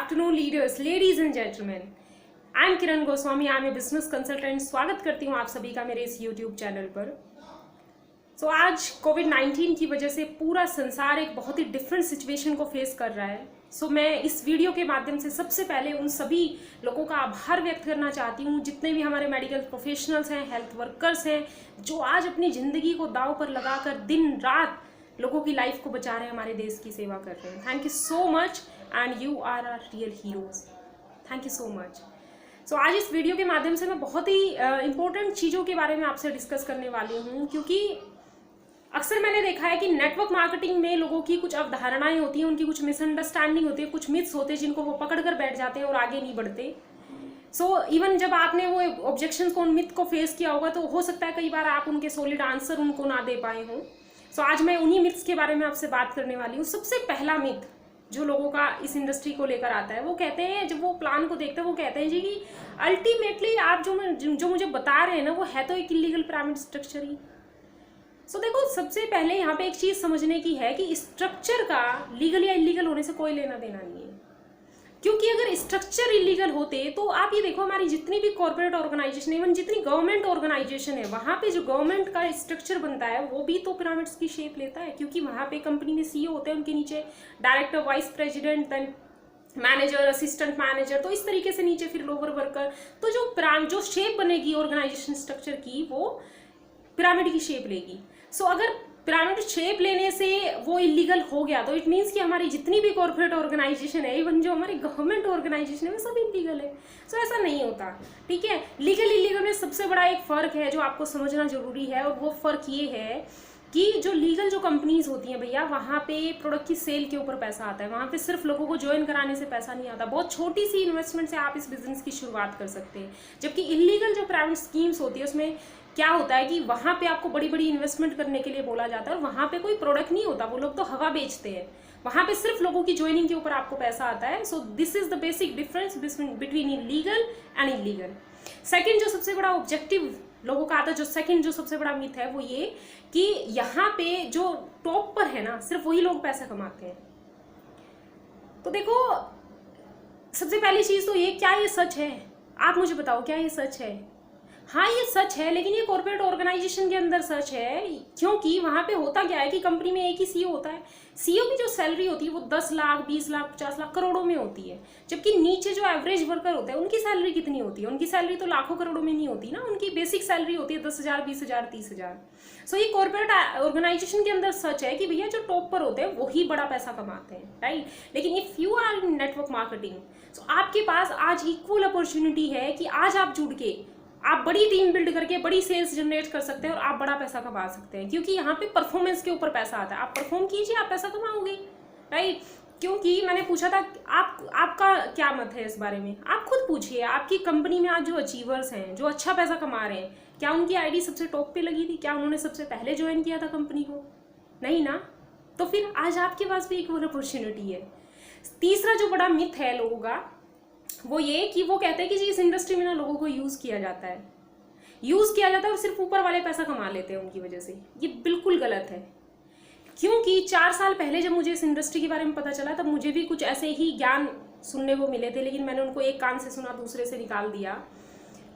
afternoon, leaders, ladies and gentlemen. I am Kiran Goswami, I am a business consultant. स्वागत करती हूँ आप सभी का मेरे इस यूट्यूब चैनल पर। आज कोविड-19 की वजह से पूरा संसार एक बहुत ही डिफरेंट सिचुएशन को फेस कर रहा है। मैं इस वीडियो के माध्यम से सबसे पहले उन सभी लोगों का आभार व्यक्त करना चाहती हूँ, जितने भी हमारे मेडिकल प्रोफेशनल्स हैं, हेल्थ वर्कर्स हैं, जो आज अपनी ज़िंदगी को दांव पर लगाकर दिन रात लोगों की लाइफ को बचा रहे हैं, हमारे देश की सेवा कर रहे हैं। Thank you so much and you are our real heroes. Thank you so much. आज इस वीडियो के माध्यम से मैं बहुत ही इम्पोर्टेंट चीज़ों के बारे में आपसे डिस्कस करने वाली हूँ, क्योंकि अक्सर मैंने देखा है कि नेटवर्क मार्केटिंग में लोगों की कुछ अवधारणाएं होती हैं, उनकी कुछ मिसअंडरस्टैंडिंग होती है, कुछ मिथ्स होते हैं जिनको वो पकड़ कर बैठ जाते हैं और आगे नहीं बढ़ते। इवन जब आपने वो ऑब्जेक्शंस को, उन मिथ को फेस किया होगा, तो हो सकता है कई बार आप उनके सॉलिड आंसर उनको ना दे पाए हों। आज मैं उन्हीं मिथ्स के बारे में आपसे बात करने वाली हूँ। सबसे पहला मिथ जो लोगों का इस इंडस्ट्री को लेकर आता है, वो कहते हैं, जब वो प्लान को देखते हैं, वो कहते हैं जी कि अल्टीमेटली आप जो मुझे बता रहे हैं ना, वो है तो एक इलीगल पिरामिड स्ट्रक्चर ही। देखो, सबसे पहले यहाँ पे एक चीज समझने की है कि स्ट्रक्चर का लीगल या इलीगल होने से कोई लेना देना नहीं है। क्योंकि अगर स्ट्रक्चर इलीगल होते तो आप ये देखो, हमारी जितनी भी कॉर्पोरेट ऑर्गेनाइजेशन, इवन जितनी गवर्नमेंट ऑर्गेनाइजेशन है, वहाँ पे जो गवर्नमेंट का स्ट्रक्चर बनता है वो भी तो पिरामिड्स की शेप लेता है। क्योंकि वहाँ पे कंपनी में सीईओ होते हैं, उनके नीचे director, vice president, then manager, assistant manager, तो इस तरीके से नीचे फिर लोअर वर्कर। तो जो शेप बनेगी ऑर्गेनाइजेशन स्ट्रक्चर की, वो पिरामिड की शेप लेगी। अगर पिरामिड शेप लेने से वो इलीगल हो गया, तो इट मीन्स कि हमारी जितनी भी कॉर्पोरेट ऑर्गेनाइजेशन है, इवन जो हमारी गवर्नमेंट ऑर्गेनाइजेशन है, वो सब इलीगल है। ऐसा नहीं होता, ठीक है। लीगल इलीगल में सबसे बड़ा एक फ़र्क है जो आपको समझना जरूरी है, और वो फ़र्क ये है कि जो लीगल जो कंपनीज होती हैं भैया, वहाँ पे प्रोडक्ट की सेल के ऊपर पैसा आता है। वहाँ पे सिर्फ लोगों को ज्वाइन कराने से पैसा नहीं आता। बहुत छोटी सी इन्वेस्टमेंट से आप इस बिजनेस की शुरुआत कर सकते हैं। जबकि इलीगल जो प्राइवेट स्कीम्स होती है, उसमें क्या होता है कि वहाँ पे आपको बड़ी बड़ी इन्वेस्टमेंट करने के लिए बोला जाता है, और वहाँ पे कोई प्रोडक्ट नहीं होता, वो लोग तो हवा बेचते हैं। वहाँ पे सिर्फ लोगों की ज्वाइनिंग के ऊपर आपको पैसा आता है। This is the basic difference between illegal and illegal. Second जो सबसे बड़ा ऑब्जेक्टिव लोगों का आता है, जो सेकंड जो सबसे बड़ा मिथ है, वो ये कि यहाँ पे जो टॉप पर है ना, सिर्फ वही लोग पैसा कमाते हैं। देखो, सबसे पहली चीज तो ये, क्या ये सच है? आप मुझे बताओ, क्या ये सच है? हाँ, ये सच है, लेकिन ये कॉर्पोरेट ऑर्गेनाइजेशन के अंदर सच है। क्योंकि वहां पे होता क्या है कि कंपनी में एक ही सीईओ होता है। सीईओ की जो सैलरी होती है वो 10 लाख, 20 लाख, 50 लाख, करोड़ों में होती है। जबकि नीचे जो एवरेज वर्कर होते हैं, उनकी सैलरी कितनी होती है? उनकी सैलरी तो लाखों करोड़ों में नहीं होती ना। उनकी बेसिक सैलरी होती है 10,000, 20,000, 30,000। ये कॉर्पोरेट ऑर्गेनाइजेशन के अंदर सच है कि भैया जो टॉप पर होते हैं वही बड़ा पैसा कमाते हैं, राइट। लेकिन if you are in network marketing, आपके पास आज इक्वल अपॉर्चुनिटी है कि आज आप जुड़ के आप बड़ी टीम बिल्ड करके बड़ी सेल्स जनरेट कर सकते हैं और आप बड़ा पैसा कमा सकते हैं। क्योंकि यहाँ पे परफॉर्मेंस के ऊपर पैसा आता है। आप परफॉर्म कीजिए, आप पैसा कमाओगे, राइट। क्योंकि मैंने पूछा था आपका क्या मत है इस बारे में, आप खुद पूछिए। आपकी कंपनी में आज जो अचीवर्स हैं, जो अच्छा पैसा कमा रहे हैं, क्या उनकी आईडी सबसे टॉप पे लगी थी? क्या उन्होंने सबसे पहले ज्वाइन किया था कंपनी को? नहीं ना। तो फिर आज आपके पास भी एक और अपॉर्चुनिटी है। तीसरा जो बड़ा मिथ है लोगों का, वो ये कि वो कहते हैं कि जी इस इंडस्ट्री में ना लोगों को यूज किया जाता है और सिर्फ ऊपर वाले पैसा कमा लेते हैं उनकी वजह से। ये बिल्कुल गलत है। क्योंकि 4 साल पहले जब मुझे इस इंडस्ट्री के बारे में पता चला, तब मुझे भी कुछ ऐसे ही ज्ञान सुनने को मिले थे, लेकिन मैंने उनको एक कान से सुना, दूसरे से निकाल दिया।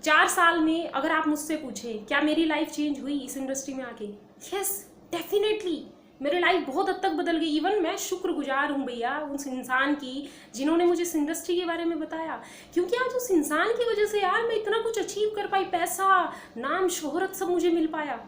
4 साल में अगर आप मुझसे पूछें क्या मेरी लाइफ चेंज हुई इस इंडस्ट्री में आके? यस, डेफिनेटली मेरी लाइफ बहुत हद तक बदल गई। इवन मैं शुक्रगुजार हूँ भैया उस इंसान की जिन्होंने मुझे इस इंडस्ट्री के बारे में बताया। क्योंकि आज उस इंसान की वजह से यार मैं इतना कुछ अचीव कर पाई, पैसा, नाम, शोहरत सब मुझे मिल पाया।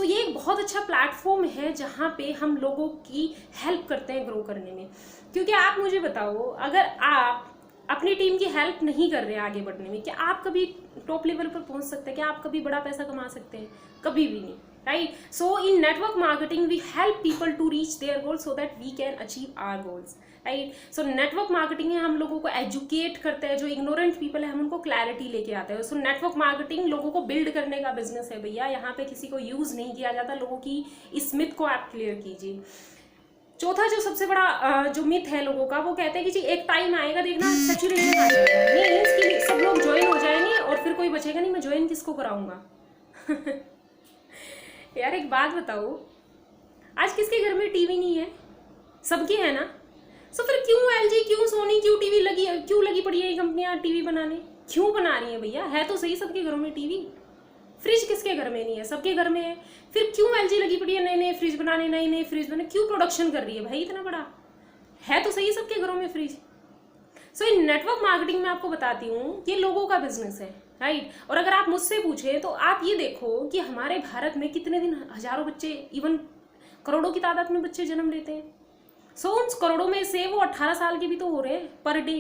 ये एक बहुत अच्छा प्लेटफॉर्म है जहाँ पे हम लोगों की हेल्प करते हैं ग्रो करने में। क्योंकि आप मुझे बताओ, अगर आप अपनी टीम की हेल्प नहीं कर रहे हैं आगे बढ़ने में, क्या आप कभी टॉप लेवल पर पहुंच सकते हैं? क्या आप कभी बड़ा पैसा कमा सकते हैं? कभी भी नहीं, right. In network marketing we help people to reach their goals so that we can achieve our goals, right. Network marketing में हम लोगों को एजुकेट करते हैं। जो इग्नोरेंट पीपल है, हम उनको क्लैरिटी लेके आते हैं। नेटवर्क मार्केटिंग लोगों को बिल्ड करने का बिजनेस है भैया। यहाँ पे किसी को यूज नहीं किया जाता। लोगों की इस मिथ को आप क्लियर कीजिए। चौथा जो सबसे बड़ा जो मिथ है लोगों का, वो कहते हैं कि जी एक टाइम आएगा, देखना सैचुरेशन आ जाएगा, मींस कि सब लोग ज्वाइन हो जाएंगे और फिर कोई बचेगा नहीं, मैं ज्वाइन किसको कराऊंगा? यार एक बात बताओ, आज किसके घर में टीवी नहीं है? सबके है ना। फिर क्यों एलजी, क्यों सोनी, क्यों टीवी लगी यार टीवी बनाने। क्यों बना रही है भैया, है तो सही सबके घरों में टीवी। फ्रिज किसके घर में नहीं है, सबके घर में है। फिर क्यों एलजी लगी पड़ी है नए नए फ्रिज बनाने, नए नए फ्रिज बनाने, क्यों प्रोडक्शन कर रही है भाई इतना बड़ा, है तो सही सबके घरों में फ्रिज। सो इन नेटवर्क मार्केटिंग में आपको बताती हूँ ये लोगों का बिजनेस है, राइट। और अगर आप मुझसे पूछे तो आप ये देखो कि हमारे भारत में कितने दिन हजारों बच्चे, इवन करोड़ों की तादाद में बच्चे जन्म लेते हैं। सो उन करोड़ों में से वो 18 साल के भी तो हो रहे हैं पर डे।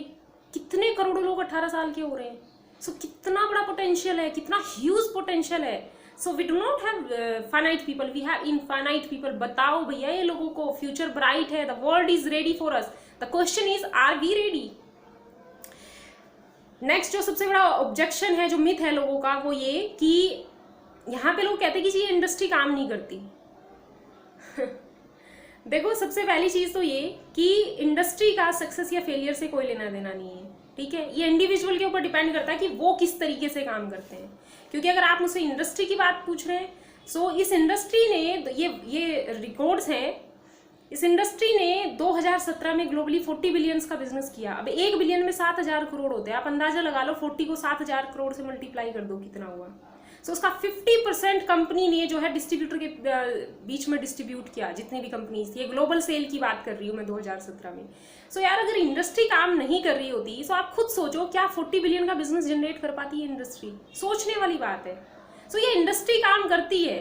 कितने करोड़ों लोग 18 साल के हो रहे हैं। सो कितना बड़ा पोटेंशियल है, कितना ह्यूज पोटेंशियल है। So we do not have finite people, we have infinite people. बताओ भैया ये लोगों को फ्यूचर ब्राइट है, the world is ready for us. The question is are we ready. Next जो सबसे बड़ा ऑब्जेक्शन है, जो मिथ है लोगों का, वो ये कि यहाँ पे लोग कहते हैं कि ये इंडस्ट्री काम नहीं करती। देखो सबसे पहली चीज तो ये कि इंडस्ट्री का सक्सेस या फेलियर से कोई लेना देना नहीं है, ठीक है। ये इंडिविजुअल के ऊपर डिपेंड करता है कि वो किस तरीके से काम करते हैं। क्योंकि अगर आप मुझसे इंडस्ट्री की बात पूछ रहे हैं, सो इस इंडस्ट्री ने ये रिकॉर्ड्स हैं, इस इंडस्ट्री ने 2017 में ग्लोबली 40 बिलियंस का बिजनेस किया। अब 1 बिलियन में 7,000 करोड़ होते हैं, आप अंदाजा लगा लो 40 को 7,000 करोड़ से मल्टीप्लाई कर दो कितना हुआ। सो उसका 50% कंपनी ने जो है डिस्ट्रीब्यूटर के बीच में डिस्ट्रीब्यूट किया, जितनी भी कंपनीज थी। ग्लोबल सेल की बात कर रही हूँ मैं 2017 में। सो यार अगर इंडस्ट्री काम नहीं कर रही होती, सो आप खुद सोचो क्या 40 बिलियन का बिजनेस जनरेट कर पाती है इंडस्ट्री? सोचने वाली बात है। सो ये इंडस्ट्री काम करती है,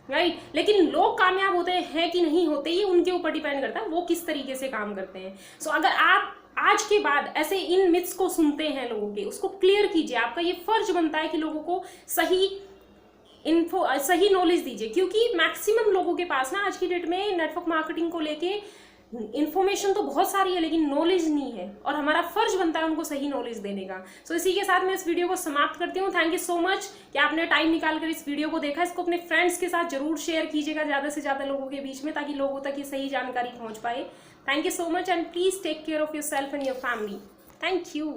राइट, लेकिन लोग कामयाब होते हैं कि नहीं होते ये उनके ऊपर डिपेंड करता है, वो किस तरीके से काम करते हैं। सो अगर आप आज के बाद ऐसे इन मिथ्स को सुनते हैं लोगों के, उसको क्लियर कीजिए। आपका ये फर्ज बनता है कि लोगों को सही नॉलेज दीजिए। क्योंकि मैक्सिमम लोगों के पास ना आज की डेट में नेटवर्क मार्केटिंग को लेके इन्फॉर्मेशन तो बहुत सारी है लेकिन नॉलेज नहीं है, और हमारा फर्ज बनता है उनको सही नॉलेज देने का। सो इसी के साथ मैं इस वीडियो को समाप्त करती हूँ। थैंक यू सो मच कि आपने टाइम निकाल कर इस वीडियो को देखा। इसको अपने फ्रेंड्स के साथ जरूर शेयर कीजिएगा ज़्यादा से ज़्यादा लोगों के बीच में, ताकि लोगों तक ये सही जानकारी पहुँच पाए। Thank you so much and please take care of yourself and your family. Thank you.